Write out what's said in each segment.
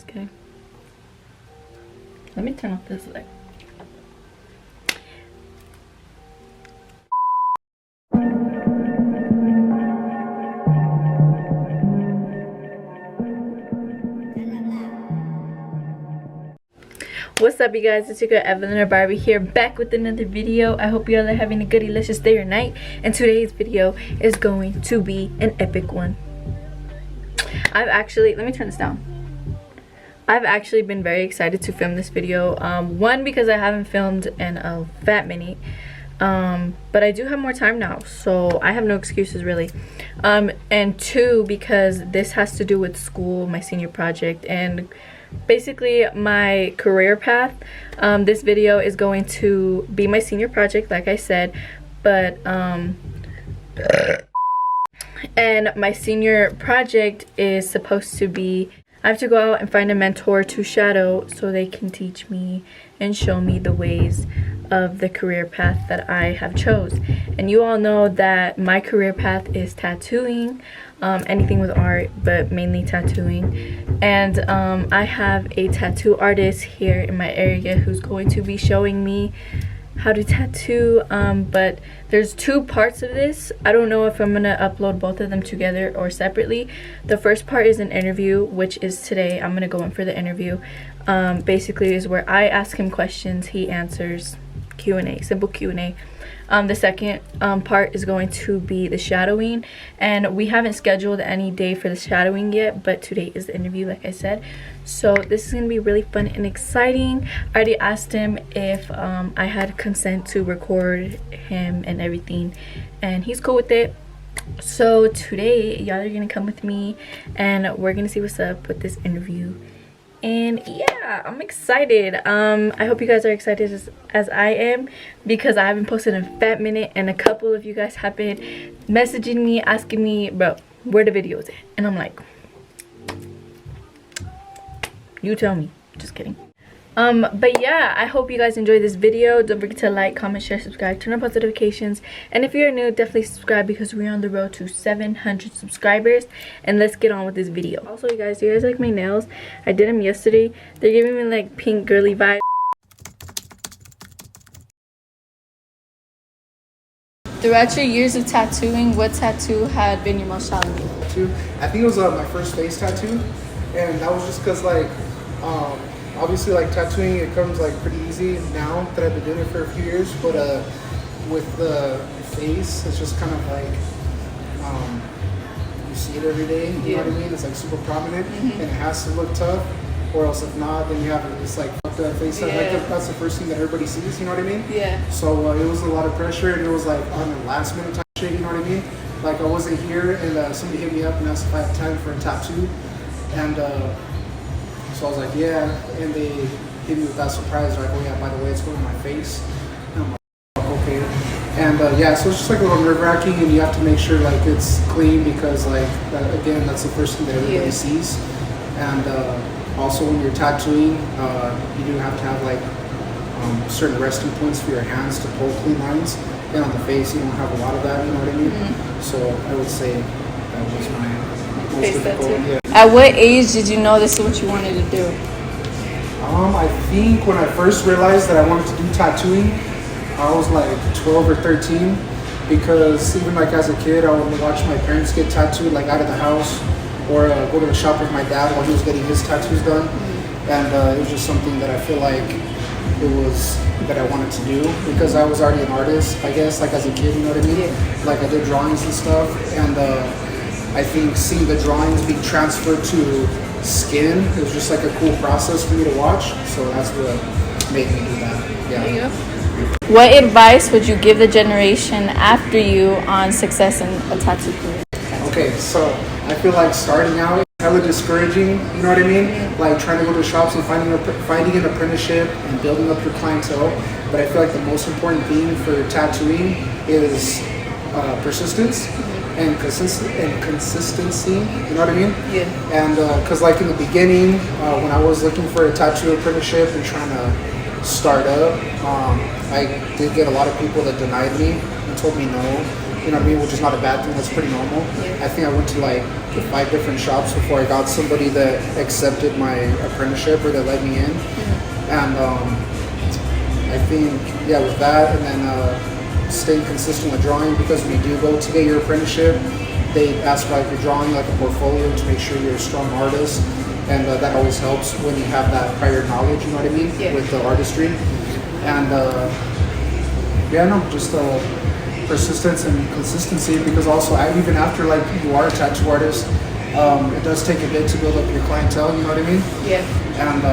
Just kidding. Let me turn off this light. What's up, you guys? It's your girl Evelyn or Barbie here, back with another video. I hope you all are having a good delicious day or night, and today's video is going to be an epic one. I've actually, let me turn this down. I've actually been very excited to film this video. One, because I haven't filmed in a fat minute, but I do have more time now, so I have no excuses really. And two, because this has to do with school, my senior project, and basically my career path. This video is going to be my senior project, like I said, but and my senior project is supposed to be, I have to go out and find a mentor to shadow so they can teach me and show me the ways of the career path that I have chose. And you all know that my career path is tattooing, anything with art, but mainly tattooing. And I have a tattoo artist here in my area who's going to be showing me how to tattoo, but there's two parts of this. I don't know if I'm gonna upload both of them together or separately. The first part is an interview, which is today. I'm gonna go in for the interview. Basically is where I ask him questions, he answers. Q&A, simple Q&A. The second part is going to be the shadowing, and we haven't scheduled any day for the shadowing yet, but today is the interview, like I said. So this is gonna be really fun and exciting. I already asked him if I had consent to record him and everything, and he's cool with it. So today y'all are gonna come with me and we're gonna see what's up with this interview. And yeah, I'm excited. I hope you guys are excited as I am, because I haven't posted in a fat minute, and a couple of you guys have been messaging me asking me, bro, where the videos at? And I'm like, you tell me. Just kidding. But yeah, I hope you guys enjoyed this video. Don't forget to like, comment, share, subscribe, turn on post notifications, and if you're new, definitely subscribe because we're on the road to 700 subscribers. And let's get on with this video. Also, you guys, do you guys like my nails? I did them yesterday. They're giving me like pink girly vibes. Throughout your years of tattooing, what tattoo had been your most challenging? I think it was my first face tattoo, and that was just because like obviously, like, tattooing, it comes like pretty easy now that I've been doing it for a few years, but with the face, it's just kind of like you see it every day, you know what I mean? It's like super prominent, and it has to look tough, or else if not, then you have this like fucked up face. Like that's the first thing that everybody sees, you know what I mean? Yeah. So it was a lot of pressure, and it was like on the last minute type shit, you know what I mean? Like I wasn't here, and somebody hit me up and asked if I had time for a tattoo, and so I was like, yeah, and they hit me with that surprise, like, oh yeah, by the way, it's going on my face. And I'm like, okay. And yeah, so it's just like a little nerve-wracking, and you have to make sure like it's clean, because like, again, that's the first thing that everybody sees. And also when you're tattooing, you do have to have like certain resting points for your hands to pull clean lines. And on the face, you don't have a lot of that, you know what I mean? So I would say that was my face tattoo. Yeah. At what age did you know this is what you wanted to do? I think when I first realized that I wanted to do tattooing, I was like 12 or 13, because even like as a kid, I would watch my parents get tattooed like out of the house, or go to the shop with my dad while he was getting his tattoos done. And it was just something that I feel like that I wanted to do, because I was already an artist, I guess, like as a kid, you know what I mean? Yeah. Like I did drawings and stuff, and I think seeing the drawings being transferred to skin, it was just like a cool process for me to watch. So that's what made me do that. Yeah. There you go. What advice would you give the generation after you on success in a tattoo career? Okay, so I feel like starting out, hella discouraging, you know what I mean? Like trying to go to shops and finding an apprenticeship and building up your clientele. But I feel like the most important thing for tattooing is persistence. And consistency, you know what I mean? Yeah. And because like in the beginning, when I was looking for a tattoo apprenticeship and trying to start up, I did get a lot of people that denied me and told me no. You know what I mean? Which is not a bad thing. That's pretty normal. I think I went to like 5 different shops before I got somebody that accepted my apprenticeship or that let me in. And I think, yeah, with that, and then staying consistent with drawing, because when you do go to get your apprenticeship, they ask like your drawing, like a portfolio, to make sure you're a strong artist. And that always helps when you have that prior knowledge, you know what I mean, with the artistry. And yeah, no, just persistence and consistency, because also even after like you are a tattoo artist, it does take a bit to build up your clientele, you know what I mean? Yeah. And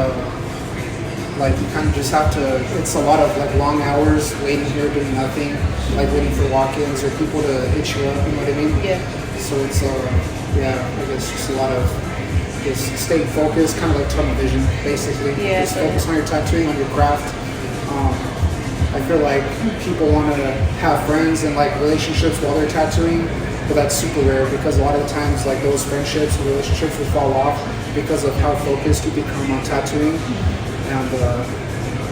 like you kind of just have to, it's a lot of like long hours waiting here doing nothing, like waiting for walk-ins or people to hit you up, you know what I mean? Yeah. So it's yeah, I guess just a lot of just staying focused, kind of like tunnel vision, basically. Yeah. Just focus on your tattooing, on your craft. I feel like people want to have friends and like relationships while they're tattooing, but that's super rare, because a lot of the times like those friendships and relationships will fall off because of how focused you become on tattooing. And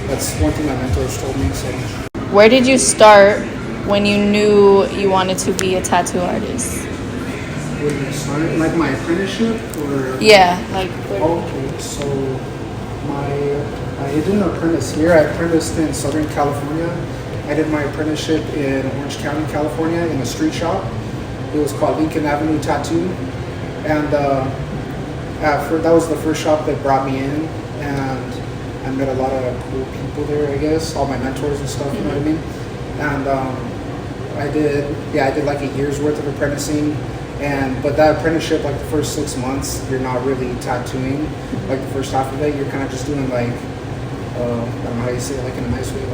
that's one thing my mentors told me. So, where did you start when you knew you wanted to be a tattoo artist? Where did I start? Like my apprenticeship, or? Yeah, like. Okay, so I didn't apprentice here. I apprenticed in Southern California. I did my apprenticeship in Orange County, California, in a street shop. It was called Lincoln Avenue Tattoo, and that was the first shop that brought me in, and I met a lot of cool people there, I guess, all my mentors and stuff, you know what I mean? And I did like a year's worth of apprenticing, but that apprenticeship, like the first 6 months, you're not really tattooing. Like the first half of it, you're kind of just doing like, I don't know how you say it, like in a nice way,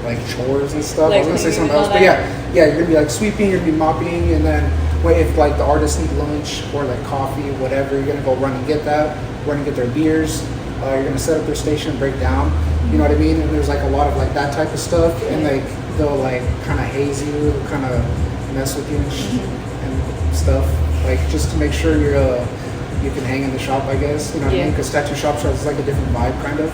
like chores and stuff. Like I was gonna say something else, but yeah, you're gonna be like sweeping, you're gonna be mopping, and then if like the artists need lunch or like coffee, whatever, you're gonna go run and get that, run and get their beers. You're gonna set up their station and break down, you know what I mean? And there's like a lot of like that type of stuff, and like they'll like kind of haze you, kind of mess with you and stuff, like just to make sure you can hang in the shop, I guess, you know what I mean? Because tattoo shops are like a different vibe, kind of.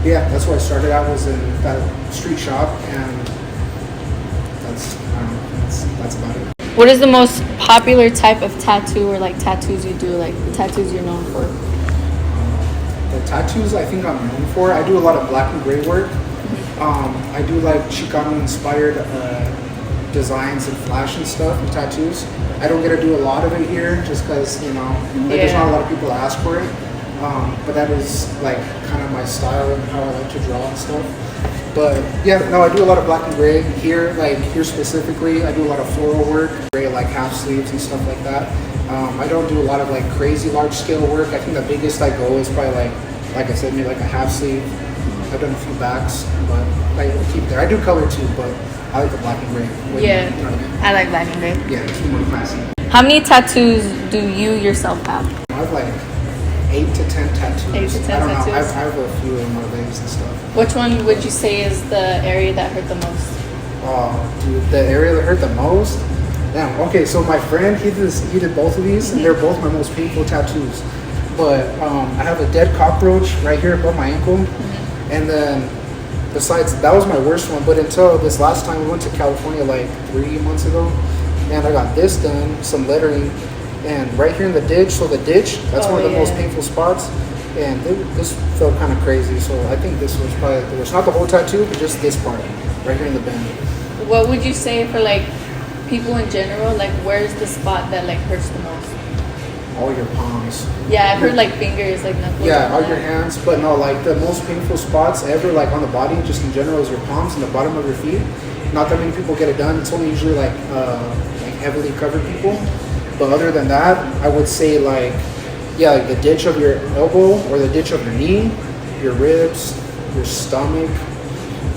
Yeah, that's where I started out, was in that street shop, and that's about it. What is the most popular type of tattoo, or like tattoos you do, like the tattoos you're known for? The tattoos I think I'm known for, I do a lot of black and gray work. I do like Chicano inspired designs and flash and stuff and tattoos. I don't get to do a lot of it here just because, you know, there's not a lot of people that ask for it. But that is like kind of my style and how I like to draw and stuff. But yeah, no, I do a lot of black and gray here, like here specifically. I do a lot of floral work, gray like half sleeves and stuff like that. I don't do a lot of like crazy large scale work. I think the biggest I go is probably like I said, maybe like a half sleeve. I've done a few backs, but I keep there. I do color too, but I like the black and gray. Yeah, you know what I mean? I like black and gray. Yeah, it's more classy. How many tattoos do you yourself have? I have like 8 to 10 tattoos. 8 to 10 I don't tattoos? know. I have a few of my legs and stuff. Which one would you say is the area that hurt the most? Oh, dude, the area that hurt the most? Damn, okay, so my friend, he did both of these, and they're both my most painful tattoos. But I have a dead cockroach right here above my ankle, and then besides, that was my worst one, but until this last time, we went to California like 3 months ago, and I got this done, some lettering, and right here in the ditch, so the ditch, that's one of the most painful spots, and this felt kind of crazy, so I think this was probably the worst. Not the whole tattoo, but just this part, right here in the bend. What would you say for like people in general, like where's the spot that like hurts the most? All your palms. Yeah, I've heard like fingers, like knuckles. Yeah, all your hands, but no, like the most painful spots ever, like on the body, just in general, is your palms and the bottom of your feet. Not that many people get it done. It's only usually like heavily covered people. But other than that, I would say like the ditch of your elbow or the ditch of your knee, your ribs, your stomach,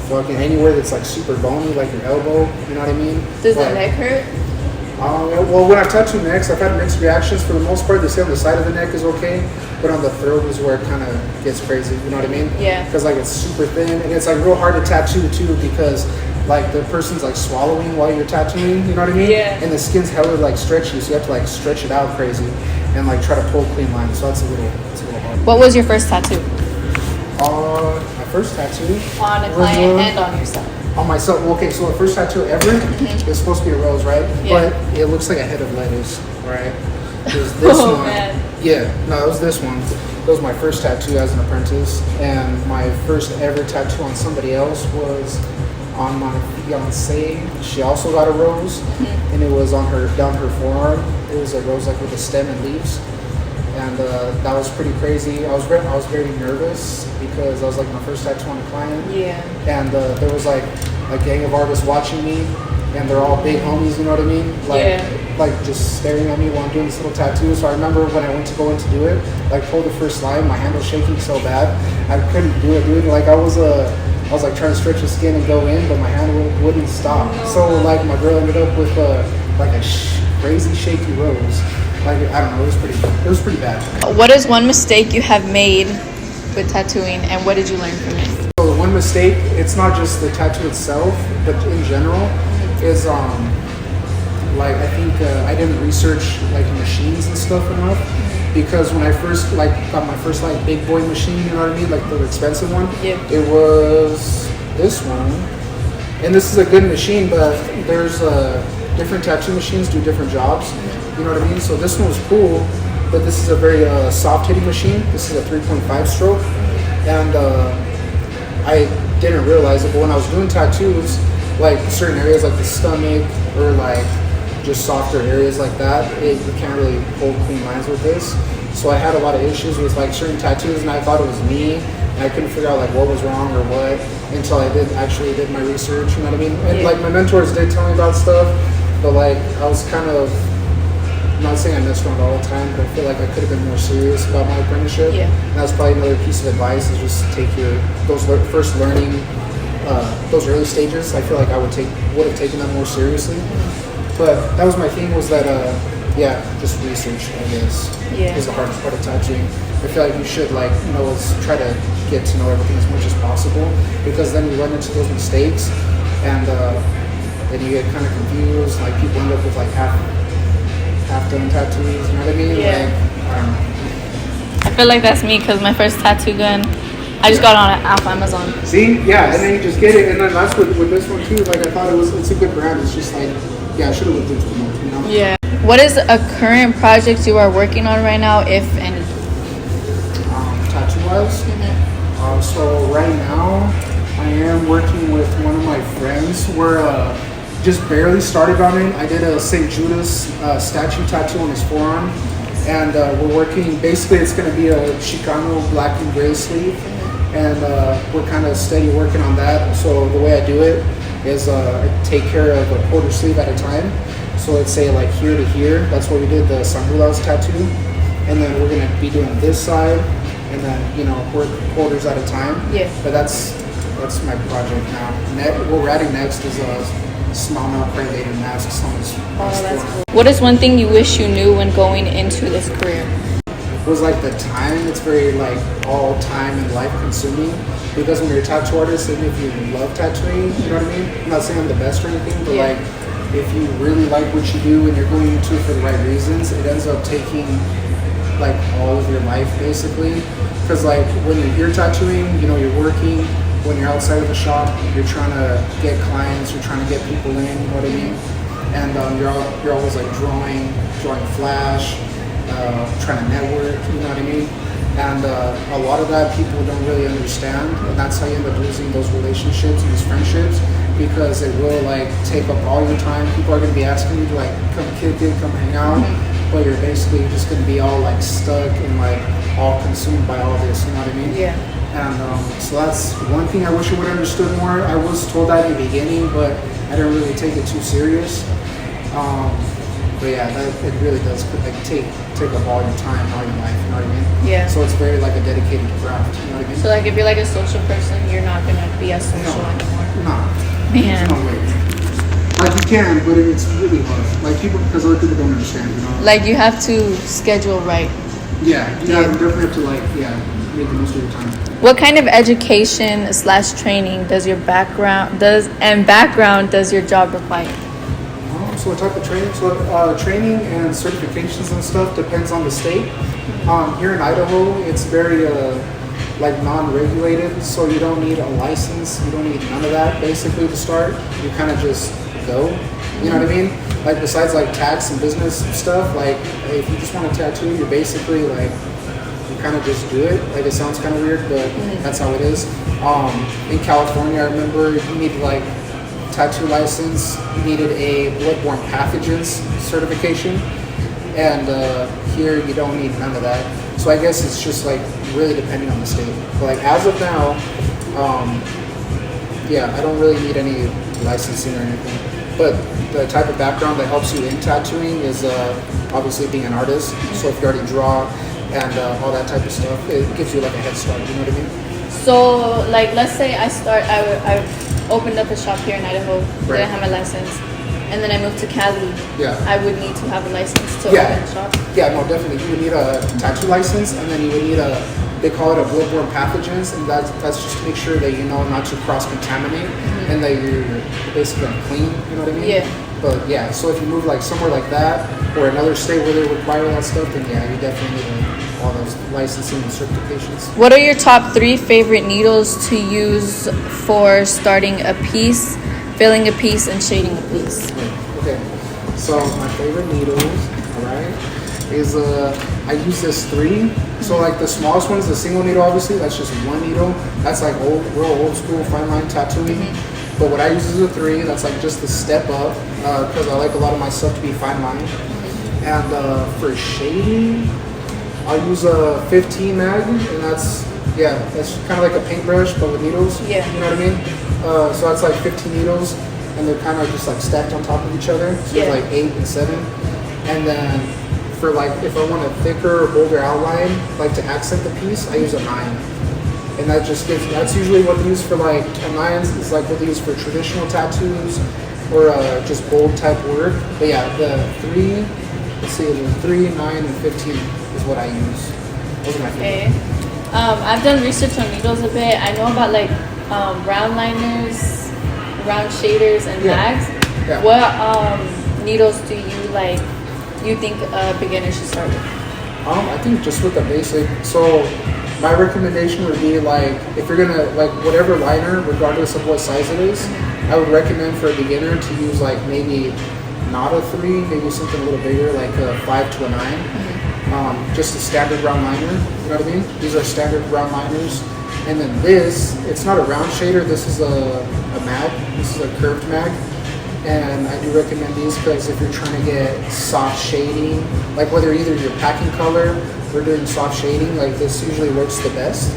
fucking anywhere that's like super bony, like your elbow. You know what I mean? Does the neck hurt? Well, when I've tattooed necks, I've had mixed reactions. For the most part, they say on the side of the neck is okay, but on the throat is where it kind of gets crazy. You know what I mean? Yeah. Because like it's super thin, and it's like real hard to tattoo too, because like the person's like swallowing while you're tattooing. You know what I mean? Yeah. And the skin's hella like stretchy, so you have to like stretch it out crazy, and like try to pull clean lines. So it's a little hard. What was your first tattoo? My first tattoo on a client and on yourself. On myself. Okay, so the first tattoo ever is supposed to be a rose, right? Yeah. But it looks like a head of lettuce, right? There's this one. Man. Yeah, no, it was this one. That was my first tattoo as an apprentice, and my first ever tattoo on somebody else was on my fiance. She also got a rose, and it was on her down her forearm. It was a rose like with a stem and leaves, and that was pretty crazy. I was very nervous because I was like my first tattoo on a client. Yeah. And there was like a gang of artists watching me, and they're all big homies, you know what I mean? Like just staring at me while I'm doing this little tattoo. So I remember when I went to go in to do it, like pull the first line, my hand was shaking so bad, I couldn't do it, dude. Like I was like trying to stretch the skin and go in, but my hand wouldn't stop. So like my girl ended up with like a crazy shaky rose. Like I don't know, it was pretty bad. What is one mistake you have made with tattooing, and what did you learn from it? So the one mistake, it's not just the tattoo itself, but in general, is like I think I didn't research like machines and stuff enough, because when I first like got my first like big boy machine, you know what I mean, like the expensive one, it was this one, and this is a good machine, but there's different tattoo machines do different jobs, you know what I mean. So this one was cool, but this is a very soft hitting machine. This is a 3.5 stroke, and I didn't realize it, but when I was doing tattoos, like certain areas like the stomach or like just softer areas like that, you can't really hold clean lines with this. So I had a lot of issues with like certain tattoos, and I thought it was me, and I couldn't figure out like what was wrong or what until I actually did my research, you know what I mean? And like my mentors did tell me about stuff, but like I was kind of, I'm not saying I messed around all the time, but I feel like I could have been more serious about my apprenticeship. Yeah. And that's probably another piece of advice, is just take those first learning, those early stages. I feel like I would have taken them more seriously. But that was my thing, was that just research, I guess, is the hardest part of tattooing. I feel like you should try to get to know everything as much as possible, because then you run into those mistakes, and then you get kind of confused. Like people end up with like half done tattoos, you know what I mean? Yeah. Like, I don't know. I feel like that's me, because my first tattoo gun, I just got on it off Amazon. See? Yeah, and then you just get it, and then that's with this one too. Like I thought it's a good brand. It's just like, I should have looked into it more, you know? Yeah. What is a current project you are working on right now, if any? Tattoo-wise? So right now, I am working with one of my friends. We're just barely started on it. I did a St. Judas statue tattoo on his forearm, and we're working, basically it's going to be a Chicano black and gray sleeve, and we're kind of steady working on that. So the way I do it is I take care of a quarter sleeve at a time. So let's say like here to here, that's what we did the Sangulas tattoo, and then we're going to be doing this side, and then work quarters at a time. Yeah. But that's my project now. What we're adding next is small mouth later masks on this. That's cool. What is one thing you wish you knew when going into this career? Was like the time. It's very like all time and life consuming, because when you're a tattoo artist, and if you love tattooing, you know what I mean? I'm not saying I'm the best or anything, but like if you really like what you do and you're going into it for the right reasons, it ends up taking like all of your life basically. Because like when you're here tattooing, you're working. When you're outside of the shop, you're trying to get clients, you're trying to get people in, you know what I mean? And you're always like drawing flash, trying to network, you know what I mean? And a lot of that people don't really understand, and that's how you end up losing those relationships and these friendships, because it will like take up all your time. People are going to be asking you to like come kick it, come hang out, but you're basically just going to be all like stuck and like all consumed by all this, you know what I mean? Yeah. And so that's one thing I wish I would have understood more. I was told that in the beginning, but I didn't really take it too serious. But yeah, it really does like take up all your time, all your life, you know what I mean? Yeah. So it's very like a dedicated craft, you know what I mean? So like if you're like a social person, you're not gonna be as social anymore. No. Man. No way. Like you can, but it's really hard. Like because other people don't understand, you know? Like you have to schedule right. Yeah, you definitely have to make the most of your time. What kind of education / training does your background does your job require? So what type of training? So training and certifications and stuff depends on the state. Here in Idaho, it's very like non-regulated, so you don't need a license, you don't need none of that basically to start. You kind of just go, you know what I mean? Like besides like tax and business stuff, like if you just want to tattoo, you're basically like, you kind of just do it. Like it sounds kind of weird, but that's how it is. In California, I remember you needed like tattoo license, you needed a bloodborne pathogens certification, and here you don't need none of that. So I guess it's just like really depending on the state. But like as of now, yeah, I don't really need any licensing or anything. But the type of background that helps you in tattooing is obviously being an artist. So if you already draw and all that type of stuff, it gives you like a head start. You know what I mean? So like, let's say I opened up a shop here in Idaho. Right. Didn't have my license, and then I moved to Cali. Yeah. I would need to have a license to open a shop. Yeah, no, definitely. You would need a tattoo license, and then you would need they call it a bloodborne pathogens, and that's just to make sure that you know not to cross-contaminate, and that you're basically clean, you know what I mean? Yeah. But yeah, so if you move like somewhere like that, or another state where they require that stuff, then yeah, you definitely need all those licensing and certifications. What are your top 3 favorite needles to use for starting a piece, filling a piece, and shading a piece? Okay, so my favorite needles, alright, is I use this 3. So like the smallest one is the single needle, obviously, that's just one needle. That's like real old school fine line tattooing. But what I use is a 3, that's like just the step up, because I like a lot of my stuff to be fine line. And for shading, I'll use a 15 mag, and that's kind of like a paintbrush, but with needles. Yeah. You know what I mean? So that's like 15 needles, and they're kind of just like stacked on top of each other. So it's like 8 and 7. And then for like, if I want a thicker or bolder outline, like to accent the piece, I use a 9. And that just that's usually what they use for like, a 9 is like what they use for traditional tattoos or just bold type work. But yeah, the 3, let's see, the 3, 9, and 15 is what I use. Those are my favorite. Okay. I've done research on needles a bit. I know about like round liners, round shaders, and mags. Yeah. What needles do you think a beginner should start with? I think just with the basic. So my recommendation would be like, if you're gonna like whatever liner, regardless of what size it is, I would recommend for a beginner to use like maybe not a 3, maybe something a little bigger, like a 5 to a 9. Just a standard round liner, you know what I mean? These are standard round liners. And then this, it's not a round shader, this is a mag, this is a curved mag. And I do recommend these because if you're trying to get soft shading, like whether either you're packing color or doing soft shading, like this usually works the best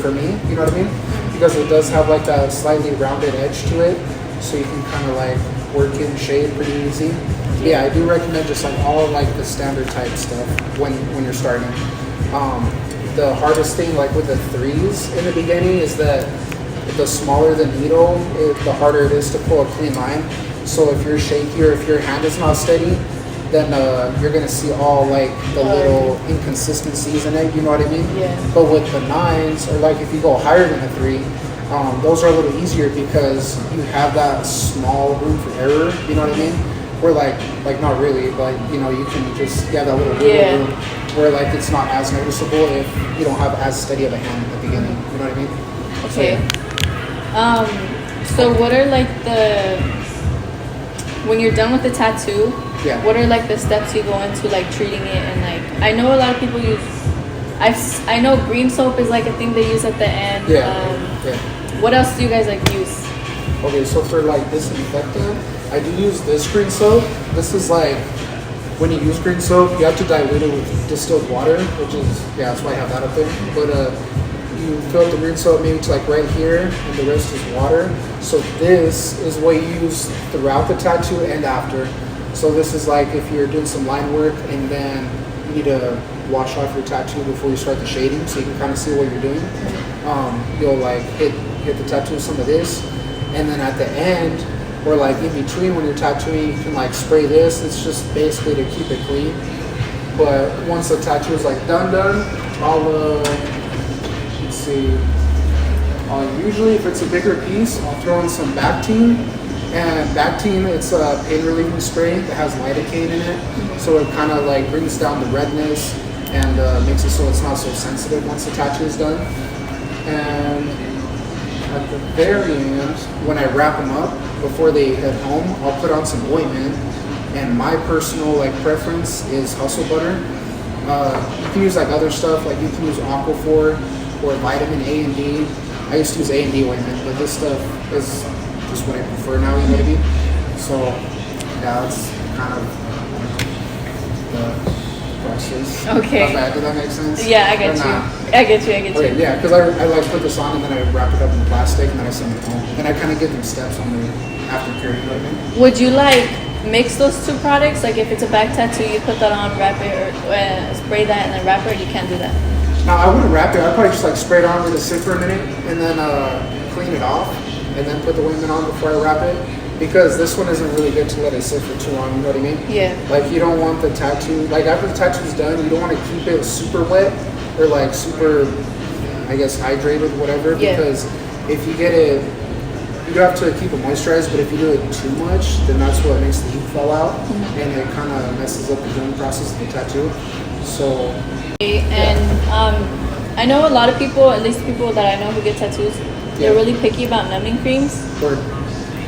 for me, you know what I mean? Because it does have like a slightly rounded edge to it, so you can kind of like work in shade pretty easy. Yeah, I do recommend just like all like the standard type stuff when you're starting. The hardest thing like with the 3s in the beginning is that the smaller the needle, the harder it is to pull a clean line. So if you're shaky or if your hand is not steady, then you're gonna see all like the little inconsistencies in it, you know what I mean? Yeah. But with the 9s, or like if you go higher than a 3, those are a little easier because you have that small room for error, you know what I mean? Where like not really, but you know, you can just that little room where like it's not as noticeable if you don't have as steady of a hand at the beginning, you know what I mean? Okay. So what are like when you're done with the tattoo, what are like the steps you go into like treating it? And like, I know a lot of people use, I know green soap is like a thing they use at the end. What else do you guys like use? Okay, so for like disinfectant, I do use this green soap. This is like, when you use green soap, you have to dilute it with distilled water, which is, that's why I have that up there. But you fill up the green soap maybe to like right here, and the rest is water. So this is what you use throughout the tattoo and after. So this is like if you're doing some line work and then you need to wash off your tattoo before you start the shading, so you can kind of see what you're doing. You'll like hit the tattoo with some of this, and then at the end, or like in between when you're tattooing, you can like spray this. It's just basically to keep it clean. But once the tattoo is like done, I'll let's see. Usually, if it's a bigger piece, I'll throw in some Bactine. And Bactine, it's a pain relieving spray that has lidocaine in it, so it kind of like brings down the redness and makes it so it's not so sensitive once the tattoo is done. And at the very end, when I wrap them up before they head home, I'll put on some ointment. And my personal like preference is hustle butter. You can use like other stuff, like you can use Aquaphor or vitamin A and D. I used to use A and D ointment, but this stuff is just what I prefer now, you know what I mean? So yeah, that's kind of the process. Okay. Not bad. Did that make sense? Yeah, I get you. I get you. Okay, yeah, because I like put this on and then I wrap it up in plastic and then I send it home. And I kind of give them steps on the aftercare, you know what I mean? Would you like mix those two products? Like if it's a back tattoo, you put that on, wrap it, or spray that and then wrap it, or you can't do that? No, I wouldn't wrap it. I'd probably just like spray it on, let it sit for a minute, and then clean it off, and then put the ointment on before I wrap it. Because this one isn't really good to let it sit for too long, you know what I mean? Yeah. Like you don't want the tattoo, like after the tattoo's done, you don't want to keep it super wet or like super, I guess, hydrated, whatever. Yeah. Because if you get it, you have to keep it moisturized, but if you do it too much, then that's what makes the ink fall out, and it kind of messes up the healing process of the tattoo. So. And I know a lot of people, at least people that I know who get tattoos, they're really picky about numbing creams. Or,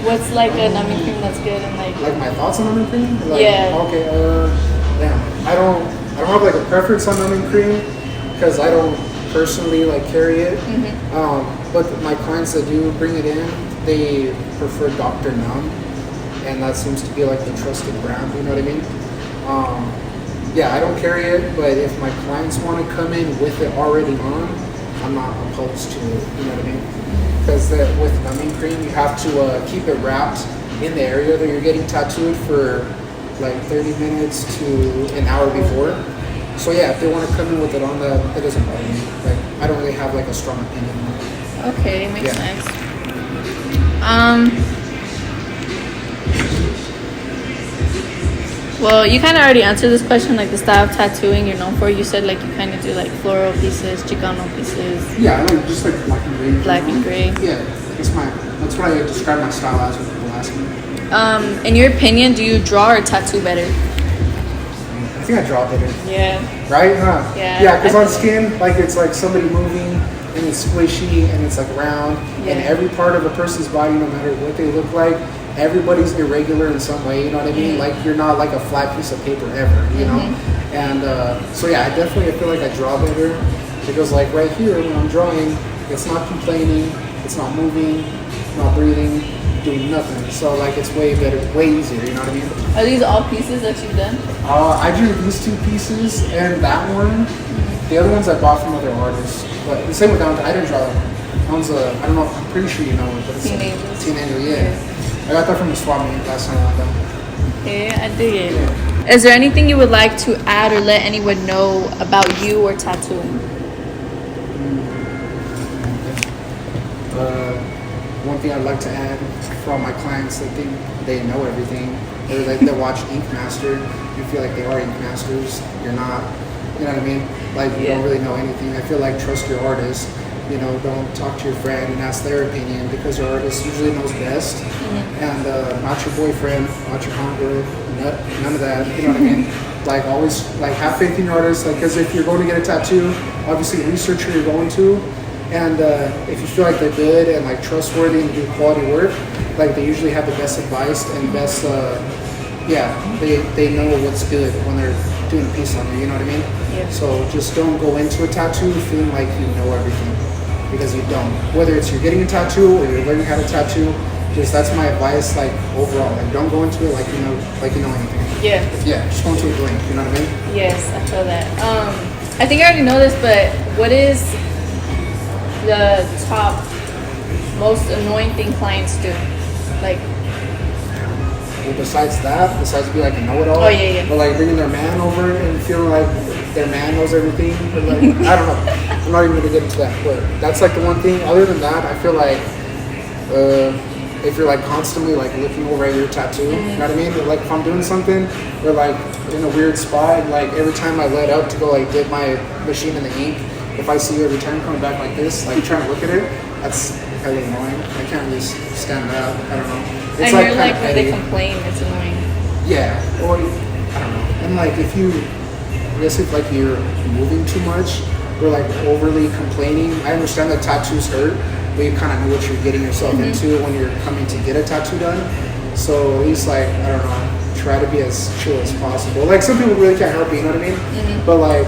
what's like a numbing cream that's good and like my thoughts on numbing cream? Like, yeah. Okay. Yeah. I don't have like a preference on numbing cream because I don't personally like carry it. But my clients that do bring it in, they prefer Dr. Numb, and that seems to be like the trusted brand. You know what I mean? Yeah, I don't carry it, but if my clients want to come in with it already on, I'm not opposed to it. You know what I mean? Because with numbing cream, you have to keep it wrapped in the area that you're getting tattooed for like 30 minutes to an hour before. So yeah, if they want to come in with it on that doesn't bother me. Like I don't really have like a strong opinion on it. Okay, makes sense. Well, you kind of already answered this question, like the style of tattooing you're known for. You said like you kind of do like floral pieces, Chicano pieces. Yeah, I like just like black and gray. Black and gray. Yeah, that's what I describe my style as when people ask me. In your opinion, do you draw or tattoo better? I think I draw better. Yeah. Right? Huh? Yeah. Yeah, because on skin, like it's like somebody moving and it's squishy and it's like round, and every part of a person's body, no matter what they look like, everybody's irregular in some way, you know what I mean? Like you're not like a flat piece of paper ever, you know? And so yeah, I feel like I draw better because like right here when I'm drawing, it's not complaining, it's not moving, not breathing, doing nothing. So like it's way better, way easier, you know what I mean? Are these all pieces that you've done? I drew these two pieces and that one. The other ones I bought from other artists. But the same with that one, I didn't draw that one. That one's I don't know, I'm pretty sure you know it, but it's Teenager, yeah. I got that from the swap meet last time I went down. Okay, I dig it. Yeah. Is there anything you would like to add or let anyone know about you or tattooing? One thing I'd like to add for all my clients that think they know everything, or that they watch Ink Master, you feel like they are Ink Masters, you're not, you know what I mean? Like you don't really know anything. I feel like trust your artist. You know, don't talk to your friend and ask their opinion because your artist usually knows best. And not your boyfriend, not your homegirl, none of that. You know what I mean? Like always, like have faith in your artist. Like, because if you're going to get a tattoo, obviously research who you're going to, and if you feel like they're good and like trustworthy and do quality work, like they usually have the best advice and best. They know what's good when they're doing a piece on you. You know what I mean? Yeah. So just don't go into a tattoo feeling like you know everything. Because you don't. Whether it's you're getting a tattoo or you're learning how to tattoo, that's my advice. Like overall, like don't go into it like you know anything. Yeah. Yeah, just go into it blank. You know what I mean? Yes, I feel that. I think I already know this, but what is the top most annoying thing clients do? Like. Well, besides be like a know-it-all. Oh yeah. But like bringing their man over and feeling like their man knows everything. Or like I don't know. I'm not even gonna get into that. But that's like the one thing. Other than that, I feel like if you're like constantly like looking over at your tattoo, you know what I mean? Or, like if I'm doing something, or like in a weird spot, and like every time I let up to go like dip my machine in the ink, if I see you every time coming back like this, like trying to look at it, that's kind of annoying. I can't really stand that. I don't know. It's I hear like when they complain, it's annoying. Yeah, or I don't know. And like if you I guess if like you're moving too much or like overly complaining, I understand that tattoos hurt, but you kind of know what you're getting yourself into when you're coming to get a tattoo done. So at least like, I don't know, try to be as chill as possible. Like some people really can't help it, you know what I mean? But like,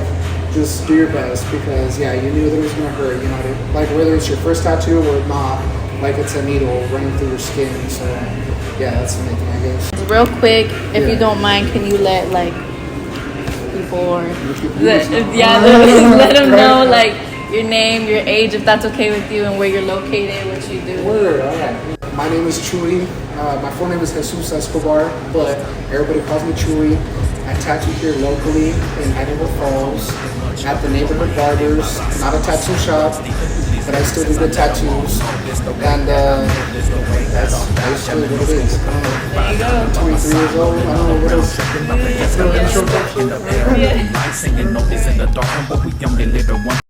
just do your best because yeah, you knew that it was gonna hurt, you know what I mean? Like whether it's your first tattoo or not, like it's a needle running through your skin. So yeah, that's the main thing, I guess. Real quick, if you don't mind, can you let like people or let them know like your name, your age, if that's okay with you, and where you're located, what you do. Word, all right. My name is Chuey. My full name is Jesus Escobar, but everybody calls me Chuey. I tattoo here locally in Idaho Falls at the Neighborhood Barbers. Not a tattoo shop, but I still do good tattoos. And that's basically what it is. There you go. 23 years old. I don't know what else. Intro. I singing notice in the dark, but we young and little one.